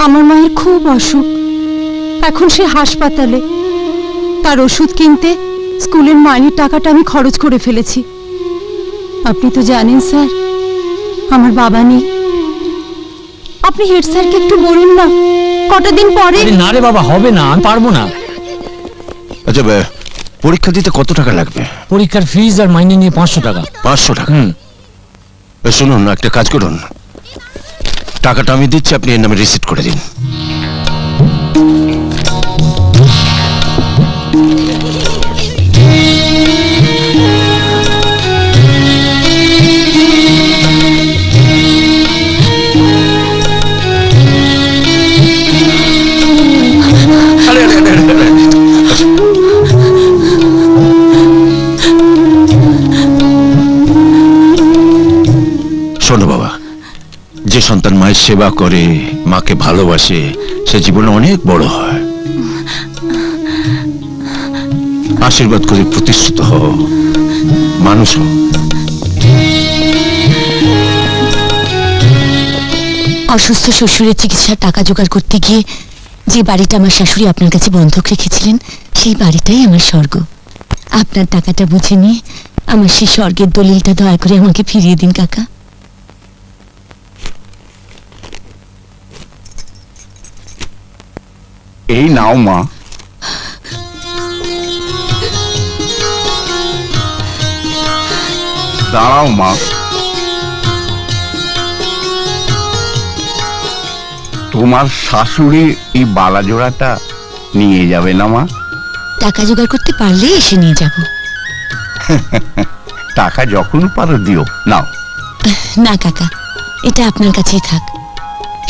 আমার মায়ের খুব অসুখ, এখন সে হাসপাতালে। তার ওষুধ কিনতে স্কুলের মাইনের টাকাটা আমি খরচ করে ফেলেছি। আপনি তো জানেন স্যার, আমার বাবা নেই। আপনি হেড স্যারকে একটু বলুন না, কটা দিন পরে। না রে বাবা, হবে না, আমি পারবো না। আচ্ছা, পরীক্ষা দিতে কত টাকা লাগবে? পরীক্ষার ফিজ আর মাইনে নিয়ে 500 টাকা। 500 টাকা? শুনুন, একটা কাজ করুন, টাকাটা আমি দিচ্ছি, আপনি এর নামে রিসিট করে দিন। শোনো বাবা, যে সন্তান মায়ের সেবা করে, মাকে ভালোবাসে, সে জীবনে অনেক বড় হয়। আশীর্বাদ করে প্রতিষ্ঠিত হও, মানুষ হও। অসুস্থ শ্বশুরের চিকিৎসার টাকা জোগাড় করতে গিয়ে যে বাড়িটা আমার শাশুড়ি আপনার কাছে বন্ধক রেখেছিলেন, সেই বাড়িটাই আমার স্বর্গ। আপনার টাকাটা বুঝে নিয়ে আমার সেই স্বর্গের দলিলটা দয়া করে আমাকে ফিরিয়ে দিন কাকা। এই নাও মা। দাঁড়াও মা, তোমার শাশুড়ি এই বালাজোড়াটা নিয়ে যাবে না মা? টাকা জোগাড় করতে পারলে এসে নিয়ে যাব। টাকা যখন পারো দিও, নাও। না কাকা, এটা আপনার কাছেই থাক।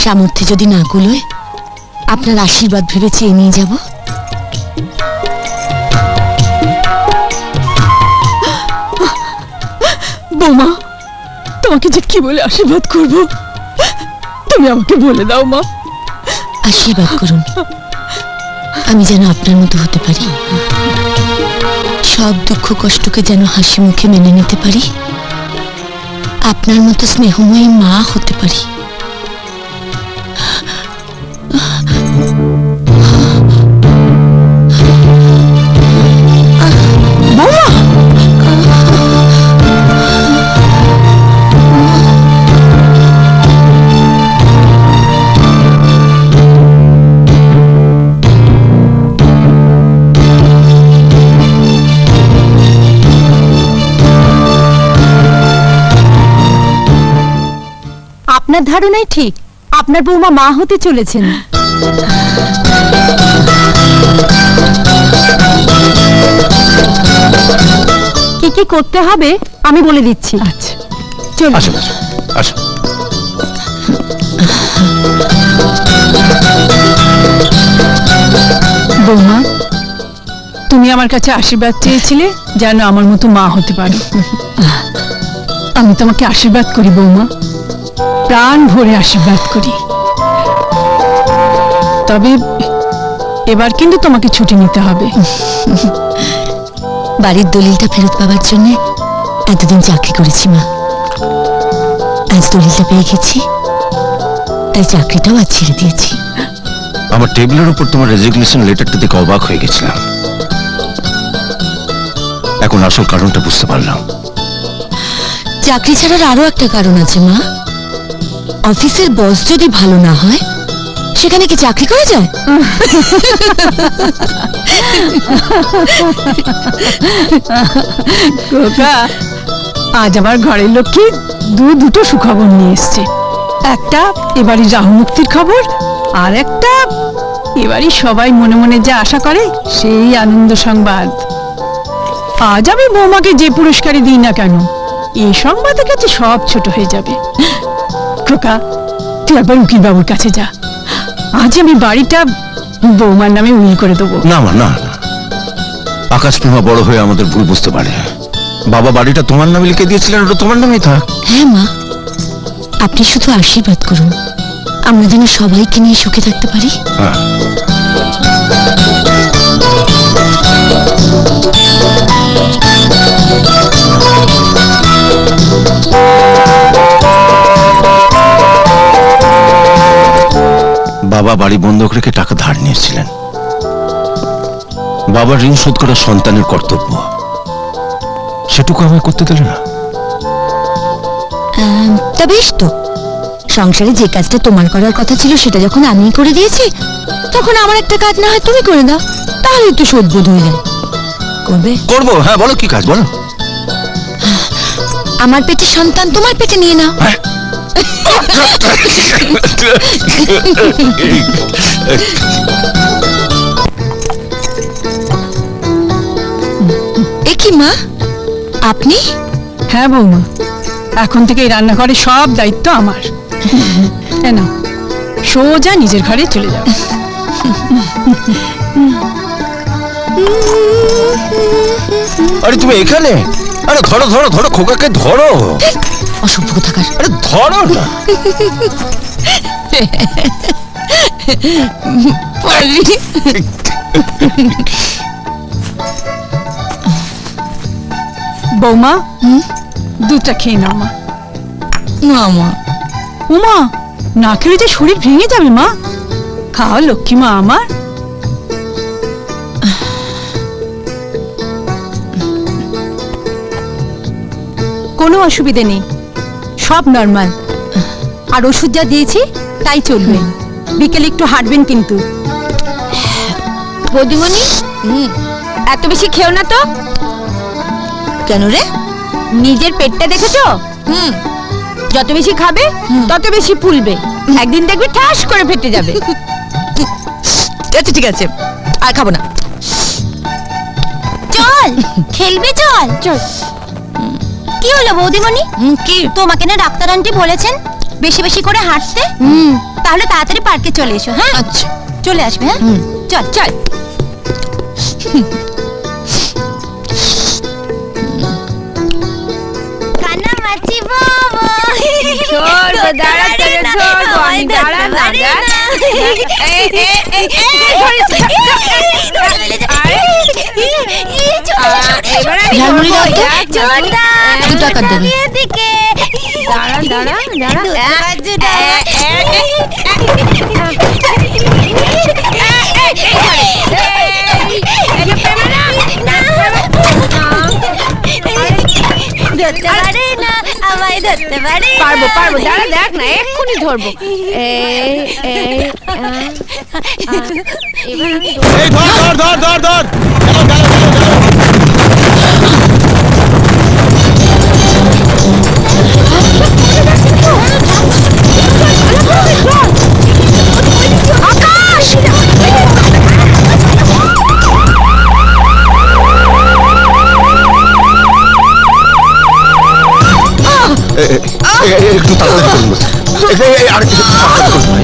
সামর্থ্যে যদি না কুলোয়, আপনার আশীর্বাদ ভেবে চেয়ে নিয়ে যাব। বৌমা, তোমাকে যে কি বলে আশীর্বাদ করব, তুমি আমাকে বলে দাও মা। আশীর্বাদ করুন, আমি যেন আপনার মতো হতে পারি, সব দুঃখ কষ্টকে যেন হাসি মুখে মেনে নিতে পারি, আপনার মতো স্নেহময়ী মা হতে পারি। আপনার ধারণাই ঠিক, আপনার বৌমা মা হতে চলেছেন। কি কি করতে হবে আমি বলে দিচ্ছি। আচ্ছা চলুন। আসুন আসুন আসুন। বৌমা, তুমি আমার কাছে আশীর্বাদ চেয়েছিলে যেন আমার মতো মা হতে পারো। আমি তোমাকে আশীর্বাদ করি বৌমা, প্রাণ ভরে আশীর্বাদ করি। তবে এবার কিন্তু তোমাকে ছুটি নিতে হবে। বাড়ির দলিলটা ফেরত পাওয়ার জন্য এতদিন চাকরি করেছি মা, আজ দলিলটা পেয়ে গেছি, তাই চাকরিটাও আজ ছেড়ে দিয়েছি। আমার টেবিলের উপর তোমার রেজিগনেশন লেটারটা দেখে অবাক হয়ে গেছিলাম, এখন আসল কারণটা বুঝতে পারলাম। চাকরি ছাড়ার আরো একটা কারণ আছে মা, অফিসের বস যদি ভালো না হয়, সেখানে কি চাকরি করা যায়? আজ আমার ঘরের লক্ষ্মী দুটো সুখবর নিয়ে এসছে। একটা এবারই রাহু মুক্তির খবর, আর একটা এবারই সবাই মনে মনে যা আশা করে সেই আনন্দ সংবাদ। আজ আমি বৌমাকে যে পুরস্কারই দিই না কেন, এই সংবাদের কাছে সব ছোট হয়ে যাবে। খোকা, তুই একবার উকিল বাবুর কাছে যা, আজ আমি বাড়িটা বৌমার নামে উইল করে দেবো। না মা, না না, আকাশ প্রেমা বড় হয়ে আমাদের ভুল বুঝতে পারে। বাবা বাড়িটা তোমার নামে লিখে দিয়েছিলেন, ওটা তোমার নামেই থাক। হ্যাঁ মা, আপনি শুধু আশীর্বাদ করুন, আমরা যেন সবাইকে নিয়ে সুখে থাকতে পারি। হ্যাঁ। বাবা বাড়ি বন্ধক রেখে টাকা ধার নিয়েছিলেন। বাবার ঋণ শোধ করা সন্তানের কর্তব্য, সেটুকু আমায় করতে দিলে না। তা বেশ তো, সংসারে যে কাজটা তোমার করার কথা ছিল সেটা যখন আমি করে দিয়েছি, তখন আমার একটা কাজ না হয় তুমি করে দাও, তাহলে একটু শোধবোধ হয়ে যায়। করবে? করবো, হ্যাঁ বলো কি কাজ বলো। আমার পেটে সন্তান তোমার পেটে নিয়ে নাও। হ্যাঁ? এ কি মা, আপনি? হ্যাঁ বৌমা, এখন থেকে এই রান্নাঘরে সব দায়িত্ব আমার। এ নাও, সোজা নিজের ঘরে চলে যাও। আরে তুমি এখানে? আরে ধরো ধরো ধরো, খোকাকে ধরো। অসভ্য থাকার। আরে ধরো না। বৌমা, দুধটা খেয়ে নাও মা। না মা। উমা, না খেলে যে শরীর ভেঙে যাবে মা। খাও লক্ষ্মী মা আমার। কোনো অসুবিধে নেই, সব নর্মাল। আর ওষুধ যা দিয়েছি তাই চলবে। বিকেলে একটু হাঁটবেন কিন্তু। বৌদিমণি, এত বেশি খেও না তো। কেন রে? নিজের পেটটা দেখেছো? যত বেশি খাবে তত বেশি ফুলবে, একদিন দেখবে ঠাস করে ফেটে যাবে। আচ্ছা ঠিক আছে, আর খাবো না। চল খেলবে, চল চল। কি হলো বৌদিমণি? কি? তোমাকে না ডাক্তার আন্টি বলেছেন বেশি বেশি করে হাঁটতে। তাহলে তাড়াতাড়ি পার্কে চলে এসো। হ্যাঁ আচ্ছা। চলে আসবে। হ্যাঁ চল চল। কানা মাছি বাবা ধরবো, দাঁড়া তোরে ধরবো আমি, দাঁড়া না, দাঁড়া। এবার আমি ঝালমুড়ি দাও তো। চোরটা 2 টাকা দেবে। এদিকে দাঁড়া দাঁড়া দাঁড়া। ধরতে পারে না, আমায় ধরতে পারে না। পারবো পারবো, দাঁড়া দেখ না, এক্ষুনি ধরবো। এবার আমি এই ধর ধর ধর ধর ধর। একটু তাড়াতাড়ি করুন। আর একটু তাড়াতাড়ি করুন।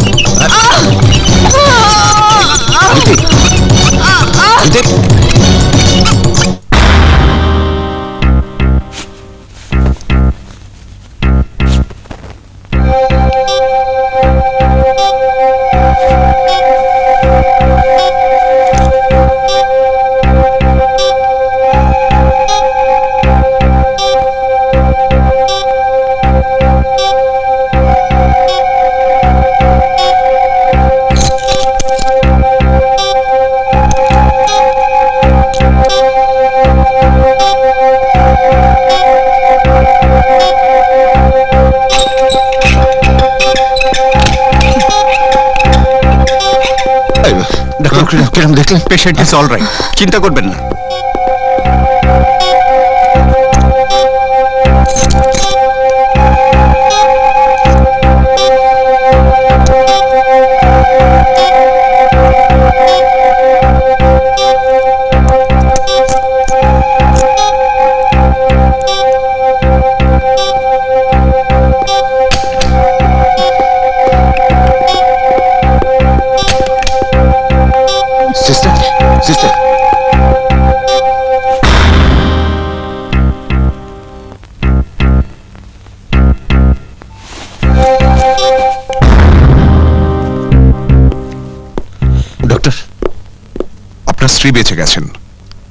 কিরম দেখলেন? পেশেন্ট ইজ অল রাইট, চিন্তা করবেন না। সিস্টার সিস্টার, ডক্টর আপনার স্ত্রী বেঁচে গেছেন।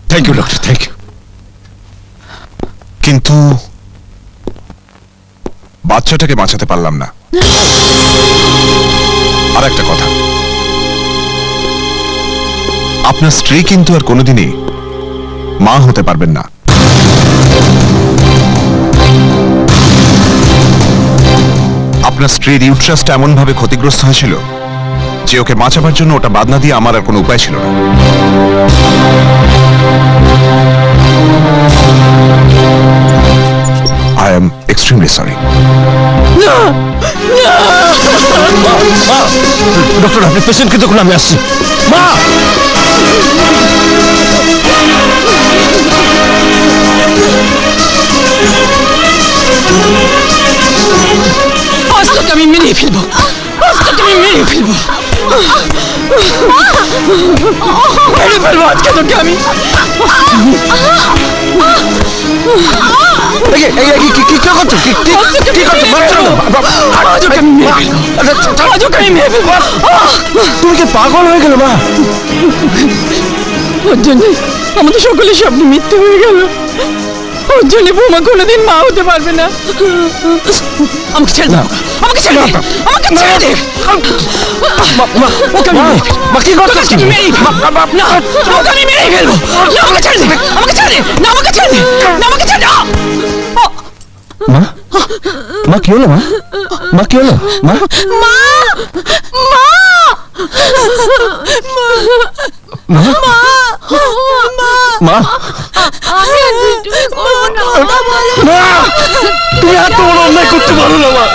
Thank you doctor, thank you. কিন্তু বাচ্চাটাকে বাঁচাতে পারলাম না। আর একটা কথা, আপনার স্ত্রী কিন্তু আর কোনোদিনই মা হতে পারবেন না। আপনার স্ত্রীর ইউট্রাসটা এমন ভাবে ক্ষতিগ্রস্ত হয়েছিল যে ওকে বাঁচাবার জন্য ওটা বাদ না দিয়ে আমার আর কোনো উপায় ছিল না। I am extremely sorry. Doctor আপনি পেশেন্টকে দেখুন, আমি আসছি। মা আজ তোকে আমি মেরে ফেলবো, আজ তোকে আমি মেরে ফেলবো, মেরে ফেলবো আজকে তোকে আমি। তুমি কি পাগল হয়ে গেল মা? ওর জন্য আমাদের সকলের স্বপ্ন মৃত্যু হয়ে গেল। ওর জন্য বৌমা কোনোদিন মা হতে পারবে না। আমাকে ছেড়ে দাও, আমাকে ছেড়ে দে, আমাকে ছেড়ে দে। ওকে আমি কি করছিস? না, ওকে আমি মেরেই ফেলবো। না, আমাকে ছেড়ে দে, আমাকে ছেড়ে দে, না আমাকে ছেড়ে দে, না আমাকে ছেড়ে দে। মা মা কি হলো? মা কি হলো? মা মা তুমি এত বড় অন্যায় করতে পারো না মা,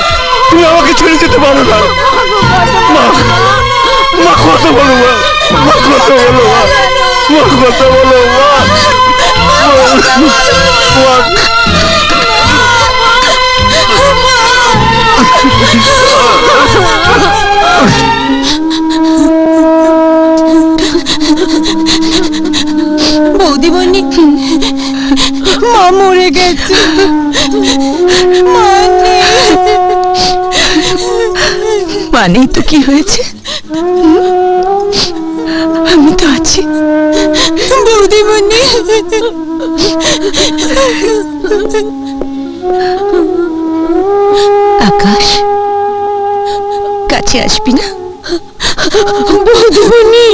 তুমি আমাকে ছেড়ে যেতে পারো না মা। মা কথা বলো মা, মা কথা বলো মা, মা কথা বলো মা। বৌদিমণি, মা মরে গেছে, মা নেই। মানেই তো কি হয়েছে, আমি তো আছি। বৌদিমণি, আকাশ কাছে আসবি না? বৌদিমণি।